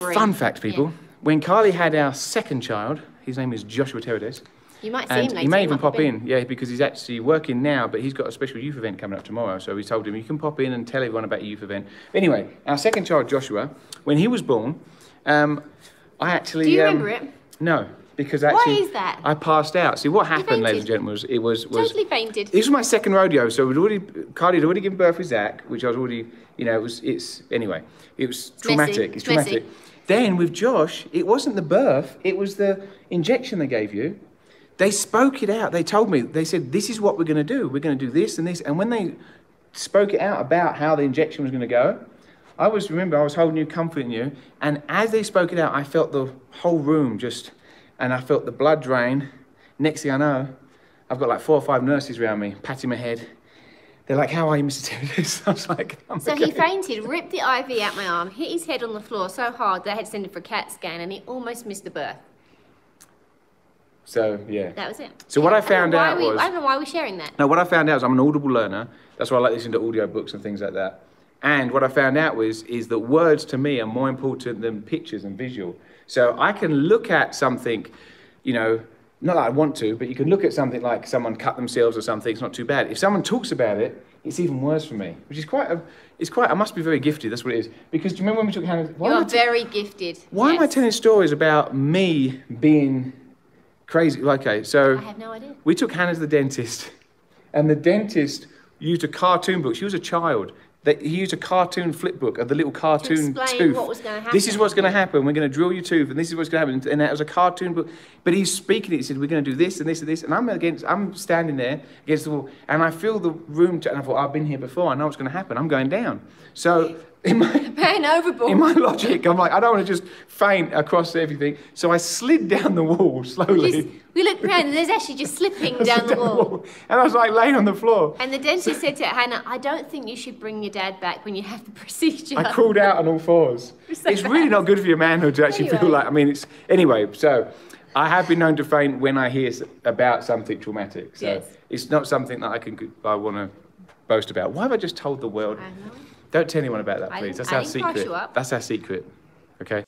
Fun fact, people. When Carlie had our second child, his name is Joshua Terradez. You might see him later. He may even pop in, yeah, because he's actually working now, but he's got a special youth event coming up tomorrow. So we told him, you can pop in and tell everyone about your youth event. Anyway, our second child, Joshua, when he was born, I actually... Do you remember it? No, because actually... Why is that? I passed out. See, what happened, ladies and gentlemen, was... Totally fainted. This was my second rodeo, so Carlie had already given birth with Zach, which I was already, you know, anyway, it was traumatic. It's traumatic. Messy. Then with Josh, it wasn't the birth, it was the injection they gave you. They spoke it out. They told me, they said, this is what we're going to do. We're going to do this and this. And when they spoke it out about how the injection was going to go, remember, I was holding you, comforting you. And as they spoke it out, I felt the whole room and I felt the blood drain. Next thing I know, I've got like 4 or 5 nurses around me, patting my head. They're like, how are you, Mr. Terradez? I was like, So okay. he fainted, ripped the IV out my arm, hit his head on the floor so hard they had to send him for a CAT scan, and he almost missed the birth. So, yeah. That was it. So what I found out was... I don't know why we're sharing that. No, what I found out is I'm an audible learner. That's why I like listening to audio books and things like that. And what I found out is that words to me are more important than pictures and visual. So I can look at something, you know, not that I want to, but you can look at something like someone cut themselves or something, it's not too bad. If someone talks about it, it's even worse for me, which is I must be very gifted, that's what it is. Because do you remember when we took Hannah? You are very gifted. Why am I telling stories about me being crazy? Okay, so... I have no idea. We took Hannah to the dentist, and the dentist used a cartoon book. She was a child. He used a cartoon flip book of the little cartoon to explain tooth. What was going to happen. This is what's going to happen. We're going to drill your tooth, and this is what's going to happen. And that was a cartoon book. But he's speaking it. He said, we're going to do this and this and this. And I'm standing there against the wall, and I feel the room, and I thought, I've been here before. I know what's going to happen. I'm going down. So in my logic, I'm like, I don't want to just faint across everything. So I slid down the wall slowly. We looked around, and there's actually just slipping down the wall. And I was like laying on the floor. And the dentist said to Hannah, I don't think you should bring your dad back when you have the procedure. I crawled out on all fours. It's really not good for your manhood to actually feel like, anyway, so I have been known to faint when I hear about something traumatic. So it's not something that I want to boast about. Why have I just told the world? I don't know. Don't tell anyone about that, please. That's our secret. You up. That's our secret, okay?